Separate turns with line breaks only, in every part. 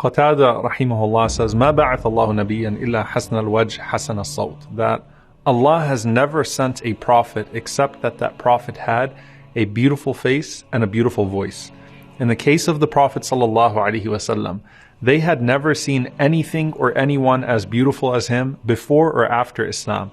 Qatada rahimahullah says, "Ma ba'ath Allahu nabiyyan illa hasan al-wajh hasan al-sawt." That Allah has never sent a prophet except that prophet had a beautiful face and a beautiful voice. In the case of the Prophet sallallahu alaihi wasallam, they had never seen anything or anyone as beautiful as him before or after Islam.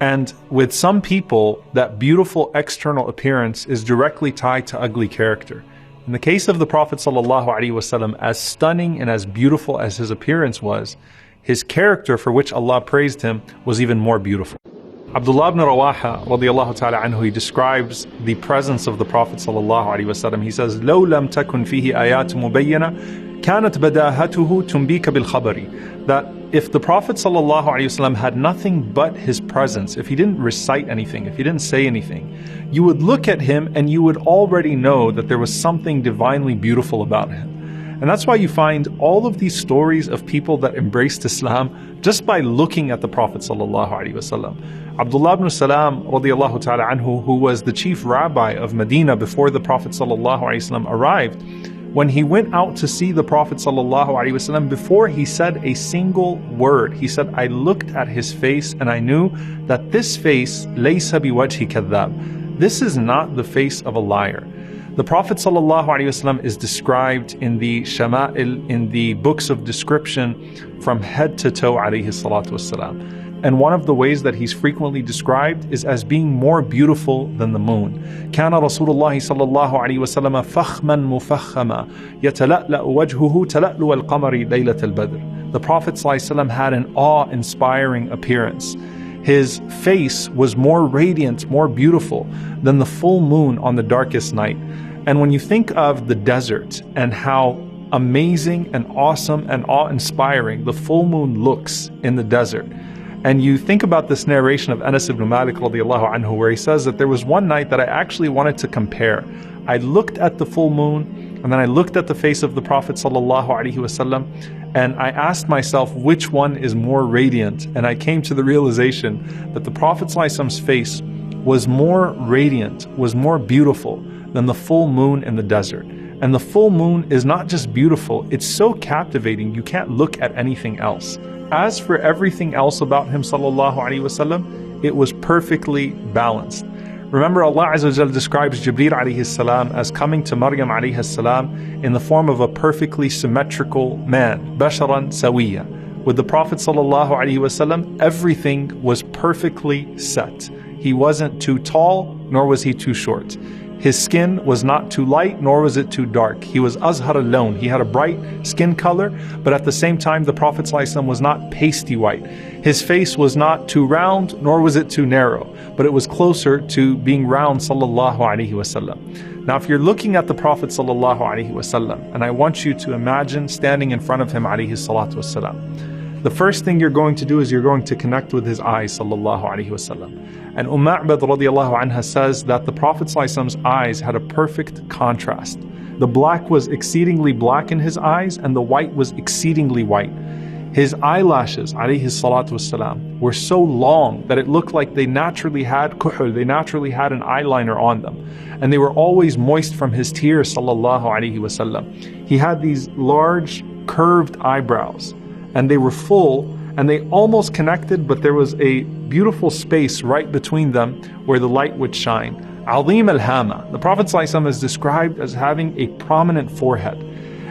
And with some people, that beautiful external appearance is directly tied to ugly character. In the case of the Prophet ﷺ, as stunning and as beautiful as his appearance was, his character, for which Allah praised him, was even more beautiful. Abdullah ibn Rawaha radiyallahu ta'ala anhu, he describes the presence of the Prophet ﷺ. He says, لو لم تكن فيه آيات مبينة كانت بداهته تنبيك بالخبر. That if the Prophet ﷺ had nothing but his presence, if he didn't recite anything, if he didn't say anything, you would look at him and you would already know that there was something divinely beautiful about him. And that's why you find all of these stories of people that embraced Islam just by looking at the Prophet ﷺ. Abdullah ibn Salam radiyallahu ta'ala anhu, who was the chief rabbi of Medina before the Prophet ﷺ arrived, when he went out to see the Prophet ﷺ, before he said a single word, he said, I looked at his face and I knew that this face, laysa biwajhi kadhab, this is not the face of a liar. The Prophet ﷺ is described in the Shama'il, in the books of description, from head to toe alayhi salatu wassalam. And one of the ways that he's frequently described is as being more beautiful than the moon. كان رسول الله صلى الله عليه وسلم فخما مفخما يتلألأ وجهه تلألؤ القمر ليلة البدر. The Prophet ﷺ had an awe-inspiring appearance. His face was more radiant, more beautiful than the full moon on the darkest night. And when you think of the desert and how amazing and awesome and awe-inspiring the full moon looks in the desert, and you think about this narration of Anas ibn Malik radiyallahu anhu, where he says that there was one night that I actually wanted to compare. I looked at the full moon, and then I looked at the face of the Prophet sallallahu alaihi wasallam, and I asked myself which one is more radiant, and I came to the realization that the Prophet sallallahu alaihi wasallam's face was more radiant, was more beautiful than the full moon in the desert. And the full moon is not just beautiful, it's so captivating you can't look at anything else. As for everything else about him sallallahu alaihi wasallam, it was perfectly balanced. Remember, Allah Azza wa Jal describes Jibreel alayhi salam as coming to Maryam alayhi salam in the form of a perfectly symmetrical man, basharan sawiya. With the Prophet sallallahu alaihi wasallam, everything was perfectly set. He wasn't too tall, nor was he too short. His skin was not too light, nor was it too dark. He was azhar al-lawn. He had a bright skin color, but at the same time, the Prophet ﷺ was not pasty white. His face was not too round, nor was it too narrow, but it was closer to being round, sallallahu alaihi wasallam. Now, if you're looking at the Prophet sallallahu alaihi wasallam, and I want you to imagine standing in front of him, alayhi salatu wasalam, the first thing you're going to do is you're going to connect with his eyes, sallallahu alaihi wasallam. And Ma'bad radiyallahu anha says that the Prophet ﷺ's eyes had a perfect contrast. The black was exceedingly black in his eyes, and the white was exceedingly white. His eyelashes, alayhi salatu wasalam, were so long that it looked like they naturally had kuhul, they naturally had an eyeliner on them. And they were always moist from his tears, sallallahu alaihi wasallam. He had these large, curved eyebrows, and they were full, and they almost connected, but there was a beautiful space right between them where the light would shine. Azim al-Hama. The Prophet ﷺ is described as having a prominent forehead.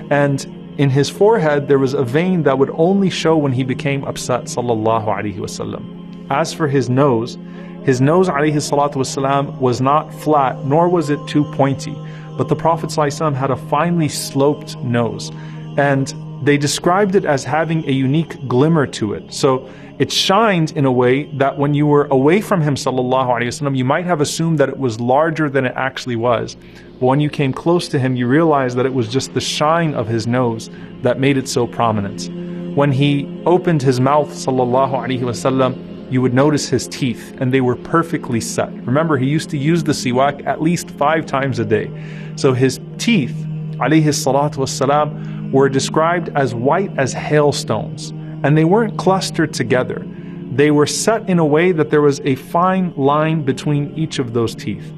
And in his forehead, there was a vein that would only show when he became upset, sallallahu alaihi wasallam. As for his nose, alayhi salatu wasalam, was not flat, nor was it too pointy. But the Prophet ﷺ had a finely sloped nose. And they described it as having a unique glimmer to it. So it shined in a way that when you were away from him, sallallahu alaihi wasallam, you might have assumed that it was larger than it actually was. But when you came close to him, you realized that it was just the shine of his nose that made it so prominent. When he opened his mouth, sallallahu alaihi wasallam, you would notice his teeth, and they were perfectly set. Remember, he used to use the siwak at least 5 times a day. So his teeth, alayhi salatu wassalam, were described as white as hailstones, and they weren't clustered together. They were set in a way that there was a fine line between each of those teeth.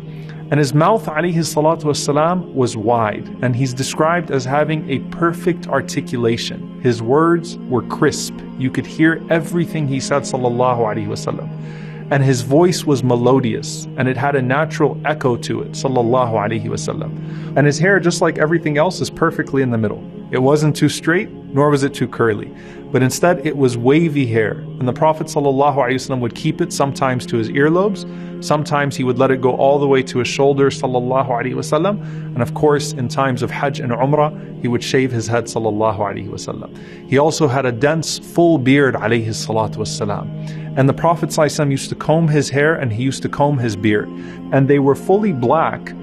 And his mouth, alayhi salatu wassalam, was wide, and he's described as having a perfect articulation. His words were crisp. You could hear everything he said, sallallahu alayhi wasallam. And his voice was melodious, and it had a natural echo to it, sallallahu alayhi wasallam. And his hair, just like everything else, is perfectly in the middle. It wasn't too straight, nor was it too curly, but instead it was wavy hair. And the Prophet ﷺ would keep it sometimes to his earlobes, sometimes he would let it go all the way to his shoulders, ﷺ. And of course, in times of Hajj and Umrah, he would shave his head, ﷺ. He also had a dense, full beard, alayhi salatu wassalam. And the Prophet ﷺ used to comb his hair and he used to comb his beard. And they were fully black.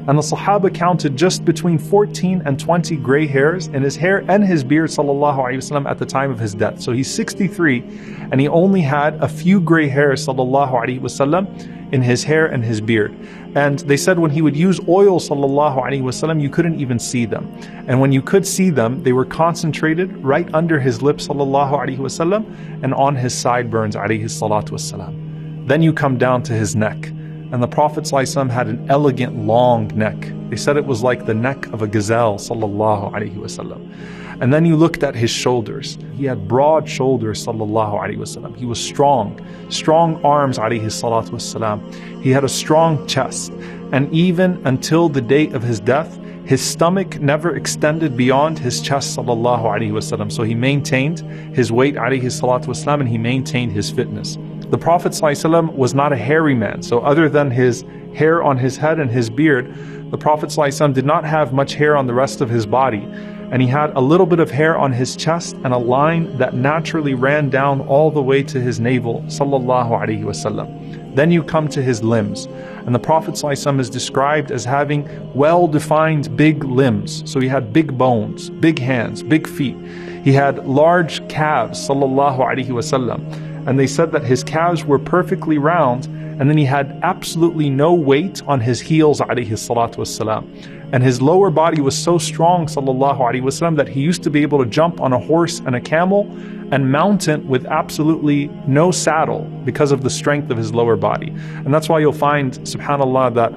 And the Sahaba counted just between 14 and 20 gray hairs in his hair and his beard, sallallahu alaihi wasallam, at the time of his death. So he's 63 and he only had a few gray hairs, sallallahu alaihi wasallam, in his hair and his beard. And they said when he would use oil, sallallahu alaihi wasallam, you couldn't even see them. And when you could see them, they were concentrated right under his lips, sallallahu alaihi wasallam, and on his sideburns, alayhi salatu wasalam. Then you come down to his neck. And the Prophet ﷺ had an elegant long neck. They said it was like the neck of a gazelle, sallallahu alaihi wasallam. And then you looked at his shoulders. He had broad shoulders, sallallahu alaihi wasallam. He was strong arms, alayhi salatu wasalam. He had a strong chest. And even until the day of his death, his stomach never extended beyond his chest, sallallahu alaihi wasallam. So he maintained his weight, alayhi salatu wasalam, and he maintained his fitness. The Prophet ﷺ was not a hairy man, so other than his hair on his head and his beard, the Prophet ﷺ did not have much hair on the rest of his body. And he had a little bit of hair on his chest and a line that naturally ran down all the way to his navel, sallallahu alaihi wasallam. Then you come to his limbs. And the Prophet ﷺ is described as having well-defined big limbs. So he had big bones, big hands, big feet. He had large calves, sallallahu alaihi wasallam. And they said that his calves were perfectly round, and then he had absolutely no weight on his heels, alayhi salatu wassalam. And his lower body was so strong, sallallahu alaihi wasallam, that he used to be able to jump on a horse and a camel and mount it with absolutely no saddle because of the strength of his lower body. And that's why you'll find, subhanallah, that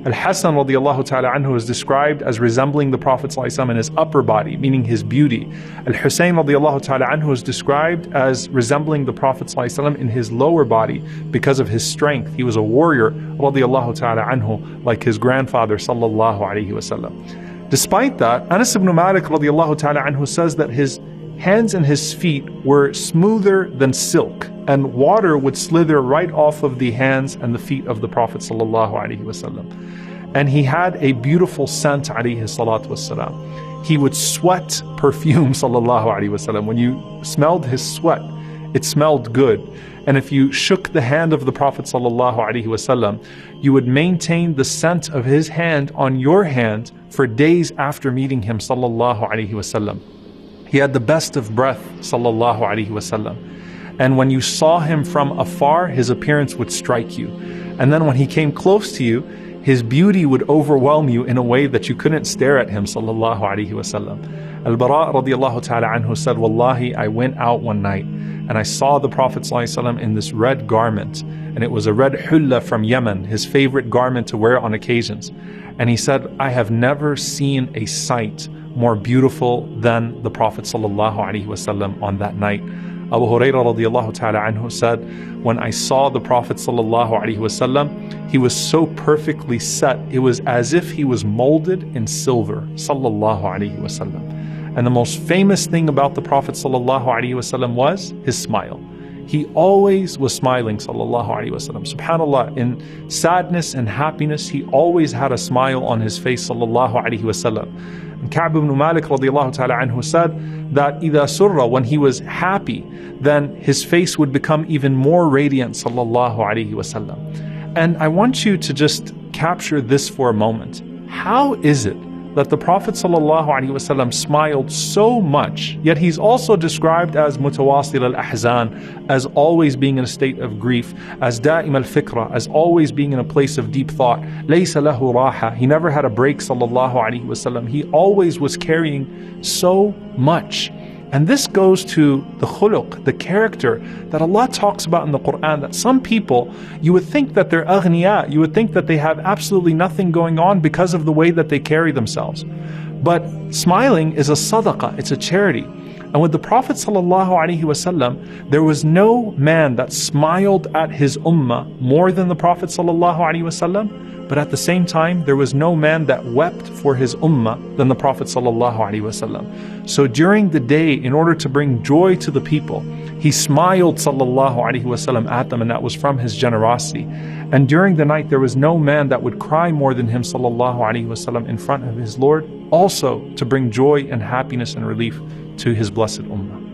Al-Hasan radiallahu ta'ala anhu is described as resembling the Prophet ﷺ in his upper body, meaning his beauty. Al-Husayn radiallahu ta'ala anhu is described as resembling the Prophet ﷺ in his lower body because of his strength. He was a warrior radiallahu ta'ala anhu, like his grandfather sallallahu alayhi wasallam. Despite that, Anas ibn Malik radiallahu ta'ala anhu says that his hands and his feet were smoother than silk, and water would slither right off of the hands and the feet of the Prophet sallallahu alaihi wasallam. And he had a beautiful scent, alayhi salatu wassalam. He would sweat perfume, sallallahu alaihi wasallam. When you smelled his sweat, it smelled good. And if you shook the hand of the Prophet sallallahu alaihi wasallam, you would maintain the scent of his hand on your hand for days after meeting him, sallallahu alaihi wasallam. He had the best of breath, sallallahu alaihi wasallam. And when you saw him from afar, his appearance would strike you. And then when he came close to you, his beauty would overwhelm you in a way that you couldn't stare at him, sallallahu alaihi wasallam. Al-Bara radiallahu ta'ala anhu said, Wallahi, I went out one night and I saw the Prophet sallallahu alaihi wasallam in this red garment. And it was a red hulla from Yemen, his favorite garment to wear on occasions. And he said, I have never seen a sight more beautiful than the Prophet sallallahu alaihi wasallam on that night. Abu Hurairah radiallahu ta'ala anhu said, when I saw the Prophet sallallahu alaihi wasallam, he was so perfectly set, it was as if he was molded in silver, sallallahu alaihi wasallam. And the most famous thing about the Prophet sallallahu alaihi wasallam was his smile. He always was smiling, sallallahu alaihi wasallam. SubhanAllah, in sadness and happiness, he always had a smile on his face, sallallahu alaihi wasallam. And Ka'b ibn Malik radiallahu ta'ala anhu said that إِذَا سُرَّ, when he was happy, then his face would become even more radiant, sallallahu alaihi wasallam. And I want you to just capture this for a moment. How is it that the Prophet ﷺ smiled so much, yet he's also described as mutawasil al-ahzan, as always being in a state of grief, as da'im al-fikra, as always being in a place of deep thought. Laysa lahu raha, he never had a break, sallallahu alaihi wasallam. He always was carrying so much. And this goes to the khuluq, the character that Allah talks about in the Quran, that some people, you would think that they're aghniya, you would think that they have absolutely nothing going on because of the way that they carry themselves. But smiling is a sadaqah, it's a charity. And with the Prophet ﷺ, there was no man that smiled at his ummah more than the Prophet ﷺ. But at the same time, there was no man that wept for his ummah than the Prophet ﷺ. So during the day, in order to bring joy to the people, he smiled ﷺ at them, and that was from his generosity. And during the night, there was no man that would cry more than him ﷺ in front of his Lord, also to bring joy and happiness and relief to his blessed ummah.